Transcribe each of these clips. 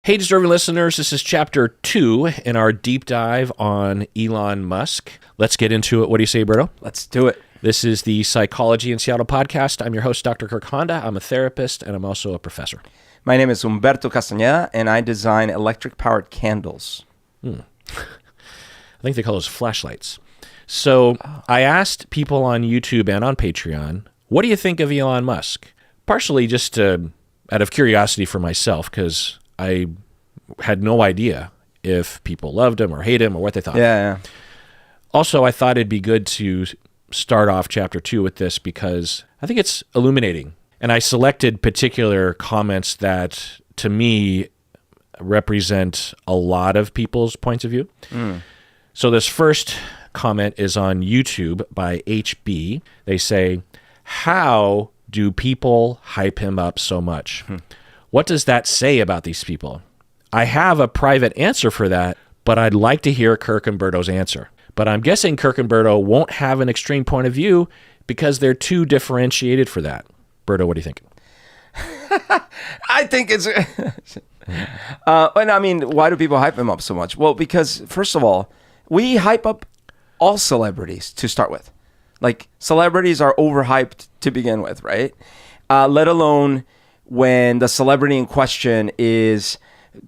Hey, deserving listeners, this is chapter 2 in our deep dive on Elon Musk. Let's get into it. What do you say, Berto? Let's do it. This is the Psychology in Seattle podcast. I'm your host, Dr. Kirk Honda. I'm a therapist, and I'm also a professor. My name is Humberto Castañeda, and I design electric-powered candles. I think they call those flashlights. So I asked people on YouTube and on Patreon, what do you think of Elon Musk? Partially just out of curiosity for myself, because I had no idea if people loved him or hate him or what they thought. Yeah. Also, I thought it'd be good to start off chapter 2 with this because I think it's illuminating. And I selected particular comments that, to me, represent a lot of people's points of view. So this first comment is on YouTube by HB. They say, how do people hype him up so much? What does that say about these people? I have a private answer for that, but I'd like to hear Kirk and Berto's answer. But I'm guessing Kirk and Berto won't have an extreme point of view because they're too differentiated for that. Berto, what do you think? I think it's... why do people hype him up so much? Well, because, first of all, we hype up all celebrities to start with. Like, celebrities are overhyped to begin with, right? Let alone when the celebrity in question is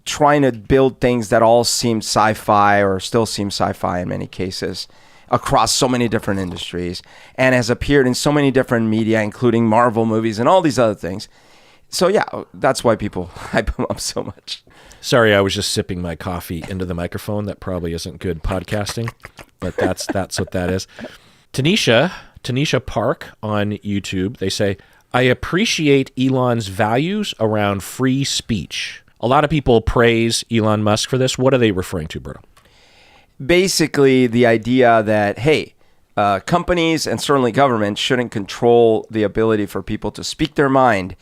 trying to build things that all seem sci-fi or still seem sci-fi in many cases across so many different industries and has appeared in so many different media, including Marvel movies and all these other things. So yeah, that's why people hype him up so much. Sorry, I was just sipping my coffee into the microphone. That probably isn't good podcasting, but that's what that is. Tanisha Park on YouTube, they say, I appreciate Elon's values around free speech. A lot of people praise Elon Musk for this. What are they referring to, Berto? Basically, the idea that, hey, companies and certainly government shouldn't control the ability for people to speak their mind.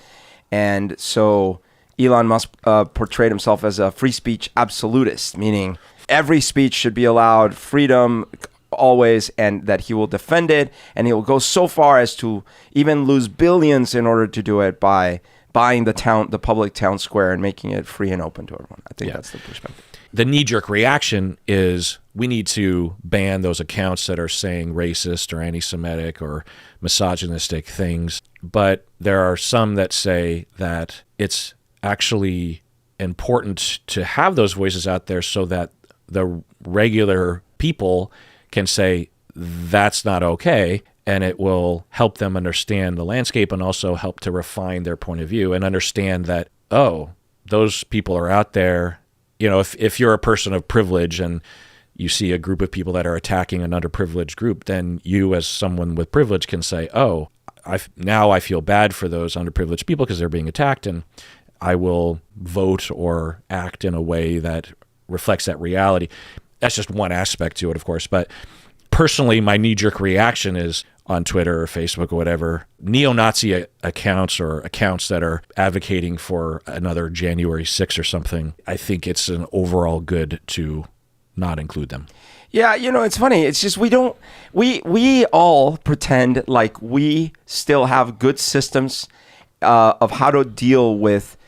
And so Elon Musk portrayed himself as a free speech absolutist, meaning every speech should be allowed, freedom always, and that he will defend it, and he will go so far as to even lose billions in order to do it by buying the public town square and making it free and open to everyone. I think that's the perspective. The knee-jerk reaction is we need to ban those accounts that are saying racist or anti-Semitic or misogynistic things. But there are some that say that it's actually important to have those voices out there so that the regular people can say that's not okay, and it will help them understand the landscape and also help to refine their point of view and understand that, oh, those people are out there. You know, if you're a person of privilege and you see a group of people that are attacking an underprivileged group, then you as someone with privilege can say, oh, now I feel bad for those underprivileged people because they're being attacked, and I will vote or act in a way that reflects that reality. That's just one aspect to it, of course. But personally, my knee-jerk reaction is on Twitter or Facebook or whatever, neo-Nazi accounts or accounts that are advocating for another January 6th or something. I think it's an overall good to not include them. Yeah, it's funny. It's just we all pretend like we still have good systems of how to deal with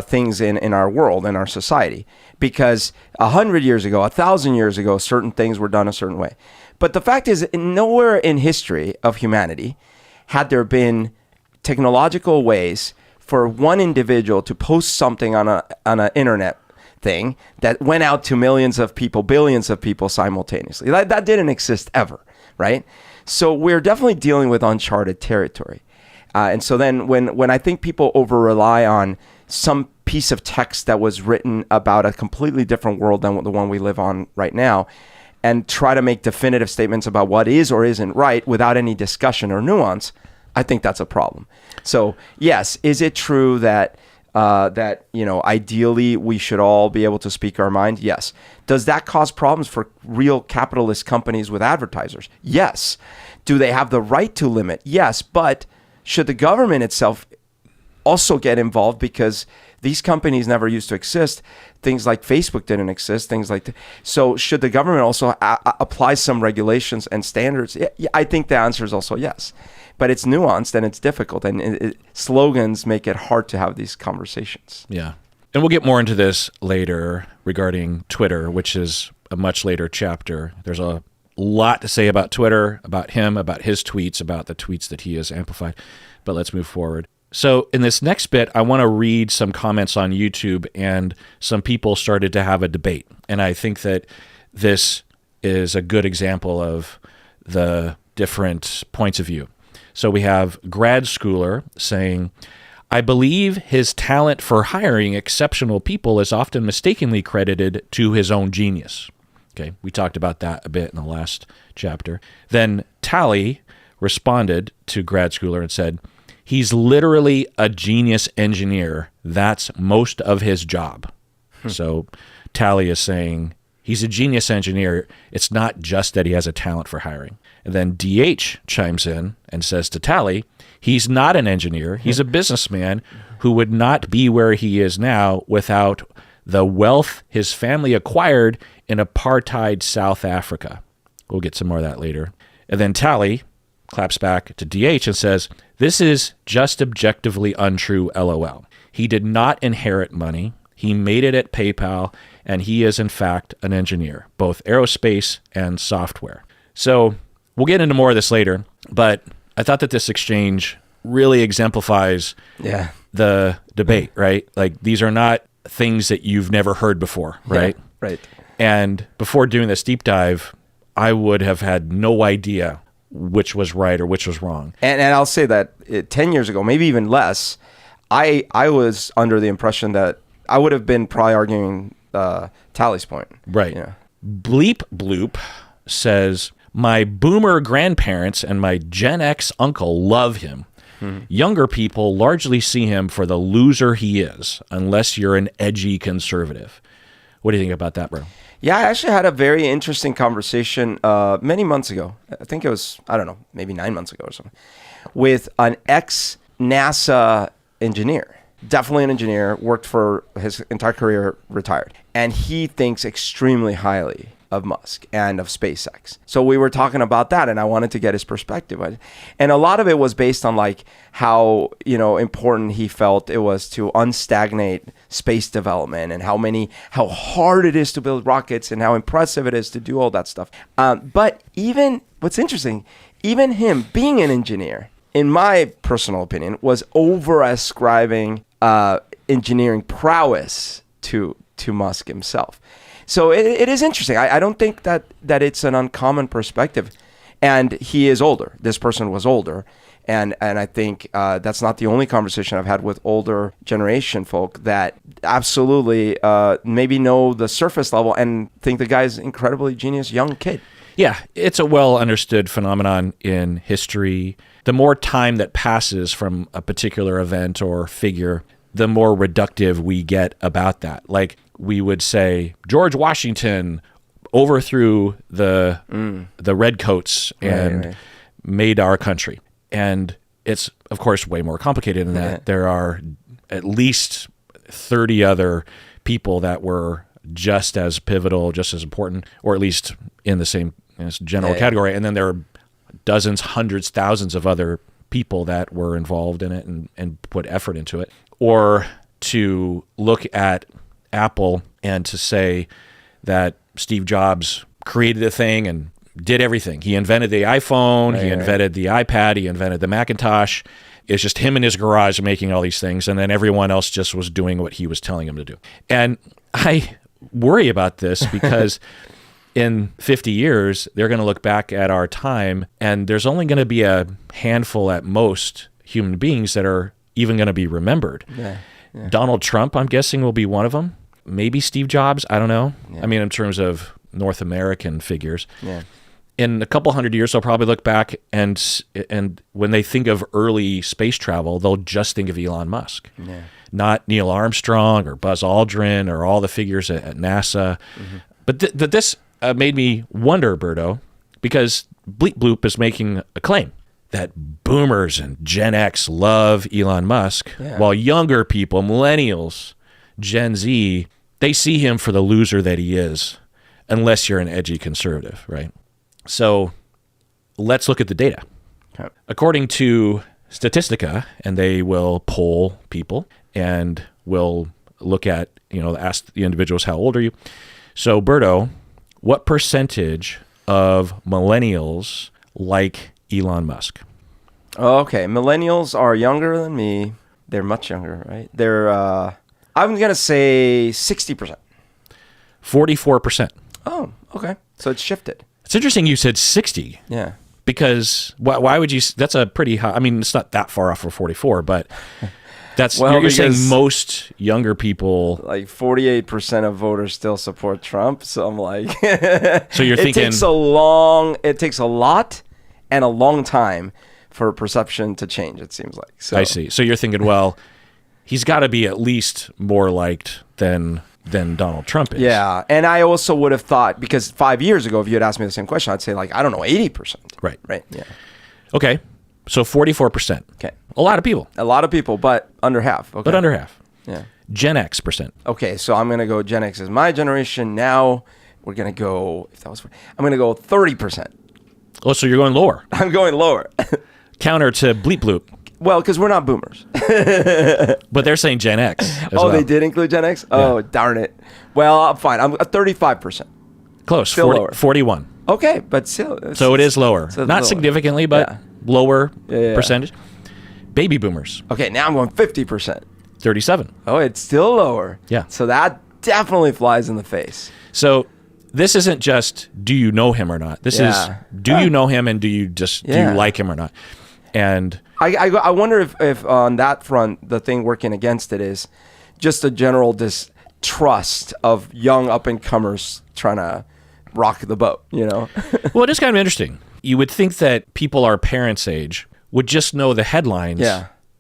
things in our world, in our society. Because 100 years ago, 1,000 years ago, certain things were done a certain way. But the fact is, nowhere in history of humanity had there been technological ways for one individual to post something on an internet thing that went out to millions of people, billions of people simultaneously. That didn't exist ever, right? So we're definitely dealing with uncharted territory. And so then when I think people over-rely on some piece of text that was written about a completely different world than the one we live on right now, and try to make definitive statements about what is or isn't right without any discussion or nuance, I think that's a problem. So yes, is it true that ideally we should all be able to speak our mind? Yes. Does that cause problems for real capitalist companies with advertisers? Yes. Do they have the right to limit? Yes. But should the government itself also get involved, because these companies never used to exist? Things like Facebook didn't exist. So should the government also apply some regulations and standards? Yeah, I think the answer is also yes. But it's nuanced and it's difficult, and slogans make it hard to have these conversations. Yeah. And we'll get more into this later regarding Twitter, which is a much later chapter. There's a lot to say about Twitter, about him, about his tweets, about the tweets that he has amplified. But let's move forward. So in this next bit, I want to read some comments on YouTube, and some people started to have a debate. And I think that this is a good example of the different points of view. So we have Grad Schooler saying, I believe his talent for hiring exceptional people is often mistakenly credited to his own genius. Okay, we talked about that a bit in the last chapter. Then Tally responded to Grad Schooler and said, he's literally a genius engineer. That's most of his job. So Tally is saying he's a genius engineer. It's not just that he has a talent for hiring. And then DH chimes in and says to Tally, he's not an engineer. He's a businessman who would not be where he is now without the wealth his family acquired in apartheid South Africa. We'll get some more of that later. And then Tally claps back to DH and says, this is just objectively untrue, LOL. He did not inherit money. He made it at PayPal, and he is, in fact, an engineer, both aerospace and software. So we'll get into more of this later, but I thought that this exchange really exemplifies the debate, right? Like, these are not things that you've never heard before, right? Yeah, right. And before doing this deep dive, I would have had no idea which was right or which was wrong. And I'll say that 10 years ago, maybe even less, I was under the impression that I would have been probably arguing Tally's point. Right. Yeah. Bleep Bloop says, my boomer grandparents and my Gen X uncle love him. Younger people largely see him for the loser he is, unless you're an edgy conservative. What do you think about that, bro? Yeah, I actually had a very interesting conversation many months ago. I think it was, I don't know, maybe 9 months ago or something, with an ex-NASA engineer. Definitely an engineer, worked for his entire career, retired. And he thinks extremely highly of Musk and of SpaceX. So we were talking about that, and I wanted to get his perspective. And a lot of it was based on like how, important he felt it was to unstagnate space development, and how hard it is to build rockets, and how impressive it is to do all that stuff. But even what's interesting, even him being an engineer, in my personal opinion, was over-ascribing engineering prowess to Musk himself. So it is interesting. I don't think that it's an uncommon perspective. And he is older. This person was older. And I think that's not the only conversation I've had with older generation folk that absolutely maybe know the surface level and think the guy's an incredibly genius young kid. Yeah, it's a well-understood phenomenon in history. The more time that passes from a particular event or figure, the more reductive we get about that. Like, we would say George Washington overthrew the redcoats and made our country. And it's, of course, way more complicated than that. There are at least 30 other people that were just as pivotal, just as important, or at least in the same general category. And then there are dozens, hundreds, thousands of other people that were involved in it and put effort into it. Or to look at Apple and to say that Steve Jobs created the thing and did everything. He invented the iPhone, he invented the iPad, he invented the Macintosh. It's just him in his garage making all these things, and then everyone else just was doing what he was telling them to do. And I worry about this because in 50 years, they're going to look back at our time, and there's only going to be a handful at most human beings that are even going to be remembered. Donald Trump, I'm guessing, will be one of them. Maybe Steve Jobs. I don't know. I mean, in terms of North American figures. In a couple hundred years, they'll probably look back and when they think of early space travel, they'll just think of Elon Musk. Not Neil Armstrong or Buzz Aldrin or all the figures at NASA. But this made me wonder, Berto, because Bleep Bloop is making a claim that boomers and Gen X love Elon Musk, while younger people, millennials, Gen Z, they see him for the loser that he is, unless you're an edgy conservative, right? So let's look at the data. According to Statistica, and they will poll people and will look at, ask the individuals, how old are you? So, Berto, what percentage of millennials like Elon Musk? Okay, millennials are younger than me. They're much younger, right? They're, I'm going to say 60%. 44%. Oh, okay. So it's shifted. It's interesting you said 60. Yeah. Because why would you, that's a pretty high, I mean, it's not that far off for 44, but that's, Well, you're saying because most younger people. like 48% of voters still support Trump. So I'm like, So you're thinking. it takes a lot and a long time for perception to change, it seems like. So I see. So you're thinking, well, he's got to be at least more liked than Donald Trump is. Yeah. And I also would have thought, because 5 years ago, if you had asked me the same question, I'd say like, I don't know, 80%. Right. Right. Yeah. Okay. So 44%. Okay. A lot of people. A lot of people, but under half. Okay. But under half. Yeah. Gen X %. Okay. So I'm going to go Gen X is my generation. Now we're going to go, I'm going to go 30%. Oh, so you're going lower. I'm going lower. Counter to bleep bloop. Well, because we're not boomers. But they're saying Gen X as Oh, well. they did include Gen X? Oh, darn it. Well, I'm fine. I'm at 35%. Close. Still lower. 41. Okay, but still. So it is lower. So Not lower. significantly, but Yeah. lower Yeah. percentage. Baby boomers, Okay, now I'm going 50%. 37. Oh, it's still lower. Yeah. So that definitely flies in the face. So this isn't just do you know him or not. This is do you know him and do you like him or not? And I wonder if on that front, the thing working against it is just a general distrust of young up-and-comers trying to rock the boat, well, it is kind of interesting. You would think that people our parents' age would just know the headlines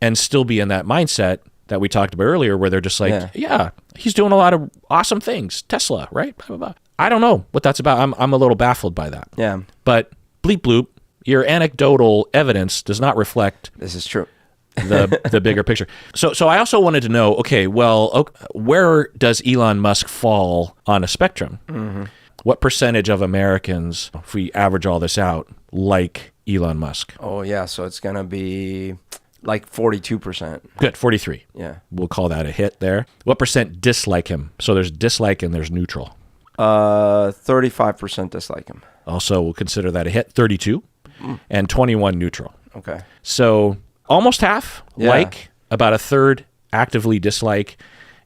and still be in that mindset that we talked about earlier where they're just like, yeah, he's doing a lot of awesome things. Tesla, right? Blah, blah, blah. I don't know what that's about. I'm a little baffled by that. Yeah. But bleep bloop, your anecdotal evidence does not reflect This is true. the bigger picture. So I also wanted to know, okay, well, where does Elon Musk fall on a spectrum? Mm-hmm. What percentage of Americans, if we average all this out, like Elon Musk? Oh, yeah. So it's going to be like 42%. Good, 43. Yeah. We'll call that a hit there. What percent dislike him? So there's dislike and there's neutral. 35% dislike him. Also, we'll consider that a hit, 32, and 21 neutral. Okay. So almost half like, about a third actively dislike,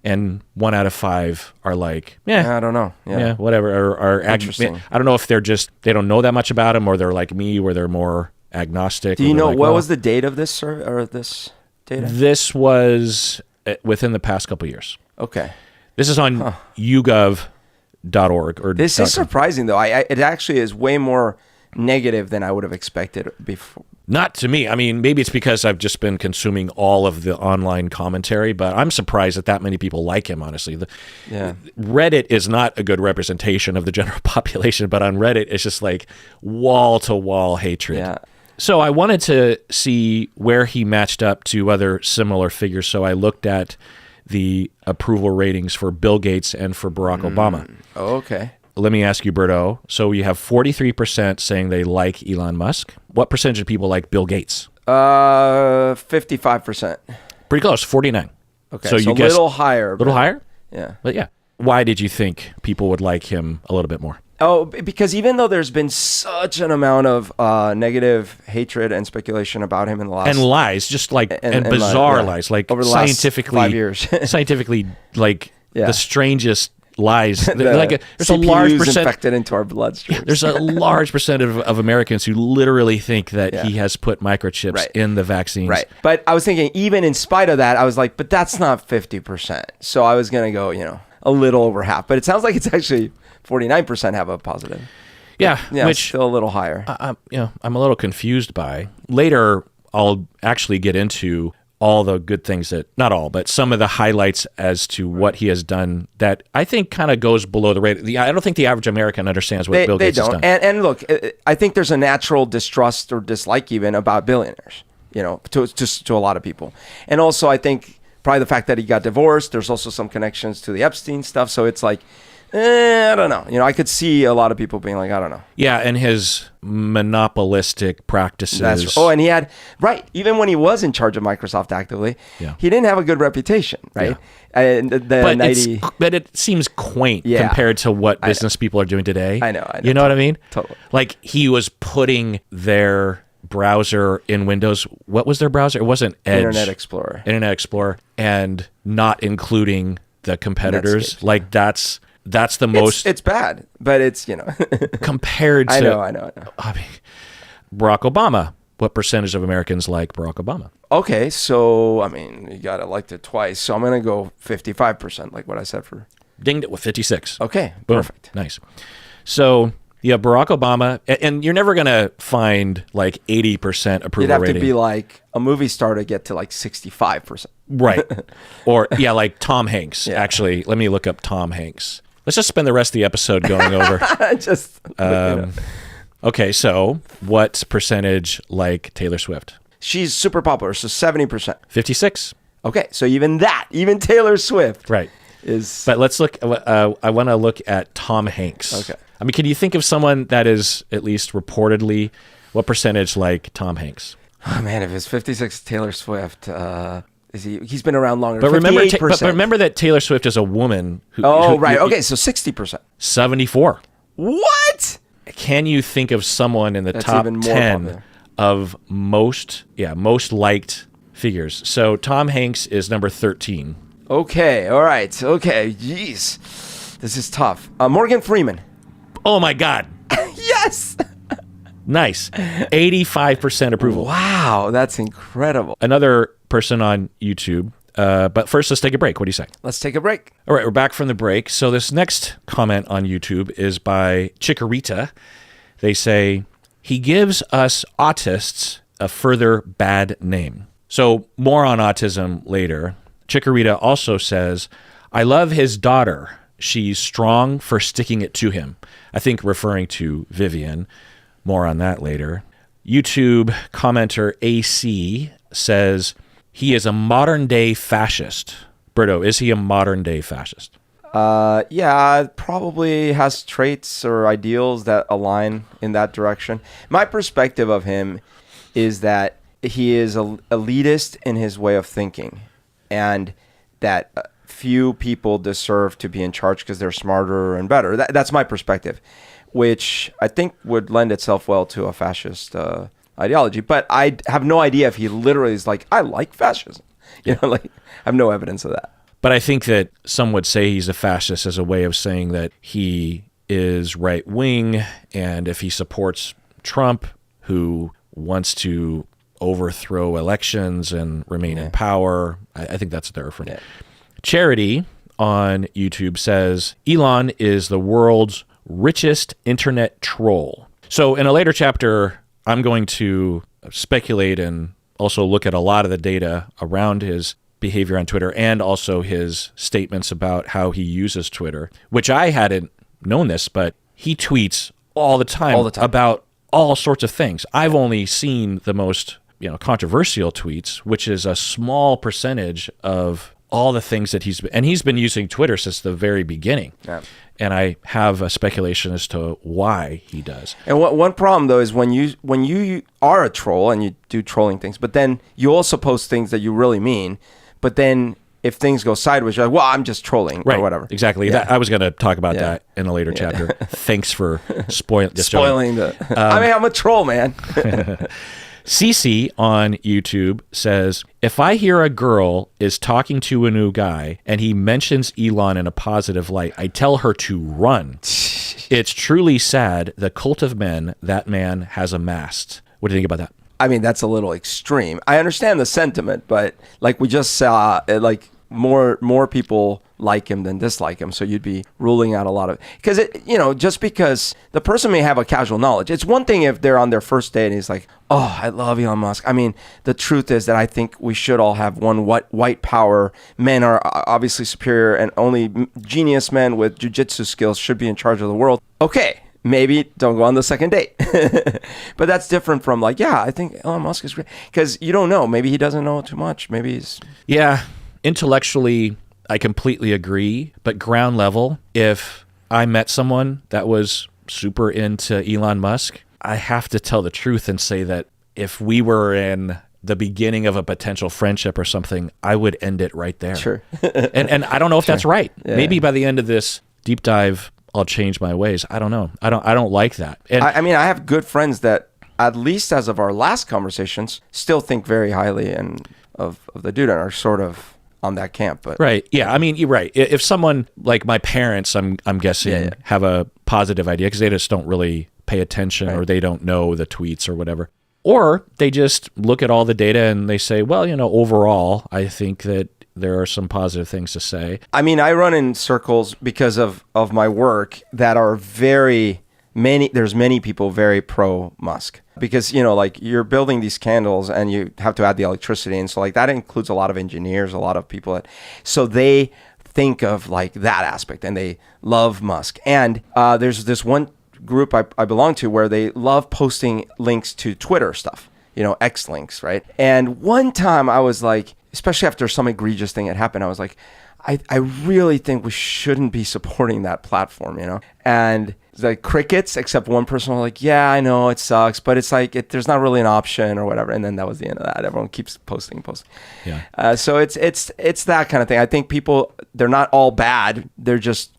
and 1 out of 5 are like, I don't know. Yeah, whatever. Or Interesting. I don't know if they don't know that much about him, or they're like me, where they're more agnostic. Do you know like, what was the date of this, sir, or this data? This was within the past couple of years. Okay. This is on YouGov.org. This is surprising, though. It actually is way more negative than I would have expected before. Not to me. I mean, maybe it's because I've just been consuming all of the online commentary, but I'm surprised that many people like him, honestly. Reddit is not a good representation of the general population, but on Reddit, it's just like wall-to-wall hatred. Yeah. So I wanted to see where he matched up to other similar figures, so I looked at the approval ratings for Bill Gates and for Barack Obama. Oh, okay. Let me ask you, Berto. So you have 43% saying they like Elon Musk. What percentage of people like Bill Gates? 55%. Pretty close, 49. Okay, so you a guessed little higher. A little higher? Yeah. But yeah. Why did you think people would like him a little bit more? Oh, because even though there's been such an amount of negative hatred and speculation about him in the last... And lies, just like, and bizarre lies, like over the scientifically... last 5 years. scientifically, like, the strangest lies. Like there's CPUs a large percent infected into our bloodstream. There's a large percent of Americans who literally think that he has put microchips in the vaccines. Right. But I was thinking, even in spite of that, I was like, but that's not 50%. So I was going to go, a little over half. But it sounds like it's actually 49% have a positive. Yeah, which still a little higher. I'm a little confused by. Later, I'll actually get into all the good things that, not all, but some of the highlights as to what he has done that I think kind of goes below the radar. I don't think the average American understands what Bill Gates has done. And look, I think there's a natural distrust or dislike even about billionaires, to a lot of people. And also I think probably the fact that he got divorced, there's also some connections to the Epstein stuff. So it's like I don't know. I could see a lot of people being like, I don't know. Yeah, and his monopolistic practices. And he had, even when he was in charge of Microsoft actively, he didn't have a good reputation, right? Yeah. And but it seems quaint compared to what business people are doing today. I know. You know what I mean? Totally. Like he was putting their browser in Windows. What was their browser? It wasn't Edge. Internet Explorer. And not including the competitors. Netscape. Like that's the most. It's bad, but it's compared to. I know. I mean, Barack Obama. What percentage of Americans like Barack Obama? Okay, so he got elected twice, so I'm gonna go 55%, like what I said for. Dinged it with 56. Okay, boom. Perfect. Nice. So yeah, Barack Obama, and you're never gonna find like 80% approval You'd have rating. to be like a movie star to get to like 65%. Right. Or like Tom Hanks. Yeah. Actually, let me look up Tom Hanks. Let's just spend the rest of the episode going over. Okay, so what percentage like Taylor Swift? She's super popular, so 70%. 56. Okay, so even Taylor Swift. Right. Is. But let's look. I want to look at Tom Hanks. Okay. Can you think of someone that is at least reportedly what percentage like Tom Hanks? Oh man, if it's 56 Taylor Swift, is he's been around longer. But remember that Taylor Swift is a woman. Okay, so 60%. 74. What? Can you think of someone in the top 10 popular. Of most liked figures? So Tom Hanks is number 13. Okay, all right. Okay, jeez. This is tough. Morgan Freeman. Oh my God. Yes. Nice. 85% approval. Wow, that's incredible. Another person on YouTube. But first, let's take a break. What do you say? Let's take a break. All right, we're back from the break. So this next comment on YouTube is by Chikorita. They say, he gives us autists a further bad name. So more on autism later. Chikorita also says, I love his daughter. She's strong for sticking it to him. I think referring to Vivian. More on that later. YouTube commenter AC says, he is a modern-day fascist. Berto, is he a modern-day fascist? Yeah, probably has traits or ideals that align in that direction. My perspective of him is that he is elitist in his way of thinking, and that few people deserve to be in charge because they're smarter and better. That's my perspective, which I think would lend itself well to a fascist ideology. But I have no idea if he literally is like, I like fascism. I have no evidence of that. But I think that some would say he's a fascist as a way of saying that he is right-wing, and if he supports Trump, who wants to overthrow elections and remain in power, I think that's their reference. Yeah. Charity on YouTube says, Elon is the world's richest internet troll. So in a later chapter, I'm going to speculate and also look at a lot of the data around his behavior on Twitter and also his statements about how he uses Twitter, which I hadn't known this, but he tweets all the time about all sorts of things. I've only seen the most controversial tweets, which is a small percentage of all the things that he's been using Twitter since the very beginning. Yeah. And I have a speculation as to why he does. And one problem though is when you are a troll and you do trolling things, but then you also post things that you really mean, but then if things go sideways, you're like, well, I'm just trolling or whatever. Exactly. Yeah. I was going to talk about that in a later chapter. Thanks for spoiling the. I'm a troll, man. Cece on YouTube says, if I hear a girl is talking to a new guy and he mentions Elon in a positive light, I tell her to run. It's truly sad the cult of men that man has amassed. What do you think about that? I mean, that's a little extreme. I understand the sentiment, but like we just saw, more people like him than dislike him, so you'd be ruling out a lot of because just because the person may have a casual knowledge. It's one thing if they're on their first date and he's like, oh, I love Elon Musk. I mean, the truth is that I think we should all have one white power. Men are obviously superior, and only genius men with jujitsu skills should be in charge of the world. Okay, maybe don't go on the second date. But that's different from like, yeah, I think Elon Musk is great, because you don't know. Maybe he doesn't know too much. Maybe he's intellectually, I completely agree, but ground level, if I met someone that was super into Elon Musk, I have to tell the truth and say that if we were in the beginning of a potential friendship or something, I would end it right there. Sure. and I don't know if that's right. Yeah. Maybe by the end of this deep dive, I'll change my ways. I don't know. I don't like that. And I mean, I have good friends that, at least as of our last conversations, still think very highly of the dude and are sort of on that camp. But right. Yeah. I mean, you're right. If someone like my parents, I'm guessing, have a positive idea because they just don't really pay attention or they don't know the tweets or whatever. Or they just look at all the data and they say, well, overall, I think that there are some positive things to say. I mean, I run in circles because of my work that are there's many people very pro Musk because, like you're building these candles and you have to add the electricity. And so like that includes a lot of engineers, a lot of people so they think of like that aspect and they love Musk. And there's this one group I belong to where they love posting links to Twitter stuff, X links, right? And one time I was like, especially after some egregious thing had happened, I was like, I really think we shouldn't be supporting that platform, And it's like crickets, except one person was like, yeah, I know it sucks, but it's like there's not really an option or whatever. And then that was the end of that. Everyone keeps posting. Yeah. So it's that kind of thing. I think people, they're not all bad. They're just,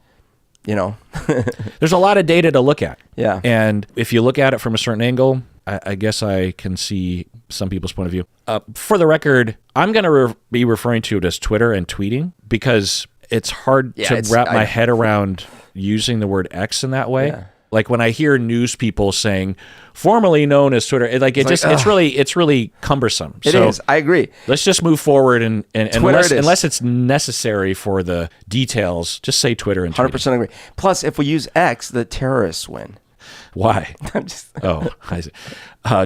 There's a lot of data to look at. Yeah. And if you look at it from a certain angle, I guess I can see some people's point of view. For the record, I'm going to be referring to it as Twitter and tweeting because it's hard to wrap my head around using the word X in that way. Yeah. Like when I hear news people saying formerly known as Twitter, it's really cumbersome. It is. I agree. Let's just move forward and unless it's necessary for the details, just say Twitter and 100% agree. Plus, if we use X, the terrorists win. Why? I'm just I see.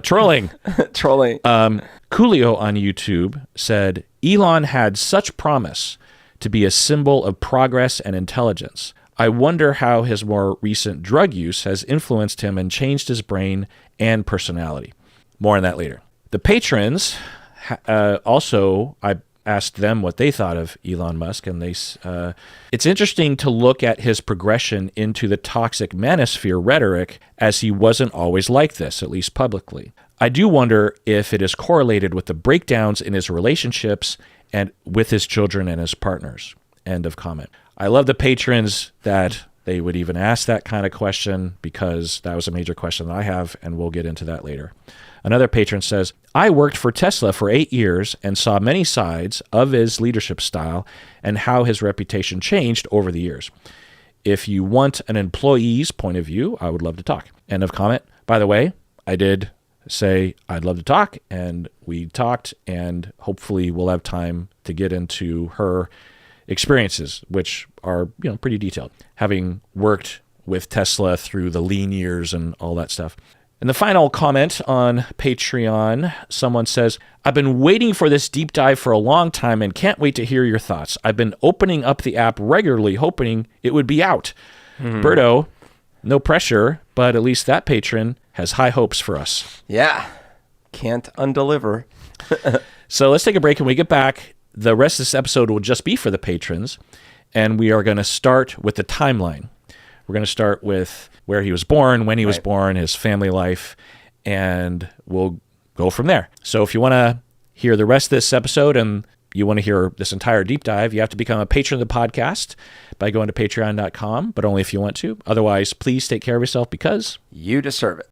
Trolling. Trolling. Coolio on YouTube said, Elon had such promise to be a symbol of progress and intelligence. I wonder how his more recent drug use has influenced him and changed his brain and personality. More on that later. The patrons also, I asked them what they thought of Elon Musk, and it's interesting to look at his progression into the toxic manosphere rhetoric as he wasn't always like this, at least publicly. I do wonder if it is correlated with the breakdowns in his relationships and with his children and his partners. End of comment. I love the patrons that they would even ask that kind of question because that was a major question that I have, and we'll get into that later. Another patron says, I worked for Tesla for 8 years and saw many sides of his leadership style and how his reputation changed over the years. If you want an employee's point of view, I would love to talk. End of comment. By the way, I did say I'd love to talk, and we talked, and hopefully we'll have time to get into her experiences, which are pretty detailed, having worked with Tesla through the lean years and all that stuff. And the final comment on Patreon, someone says, I've been waiting for this deep dive for a long time and can't wait to hear your thoughts. I've been opening up the app regularly, hoping it would be out. Berto, no pressure, but at least that patron has high hopes for us. Yeah. Can't undeliver. So let's take a break. When we get back, the rest of this episode will just be for the patrons, and we are going to start with the timeline. We're going to start with where he was born, when he was born, his family life, and we'll go from there. So if you want to hear the rest of this episode and you want to hear this entire deep dive, you have to become a patron of the podcast by going to patreon.com, but only if you want to. Otherwise, please take care of yourself because you deserve it.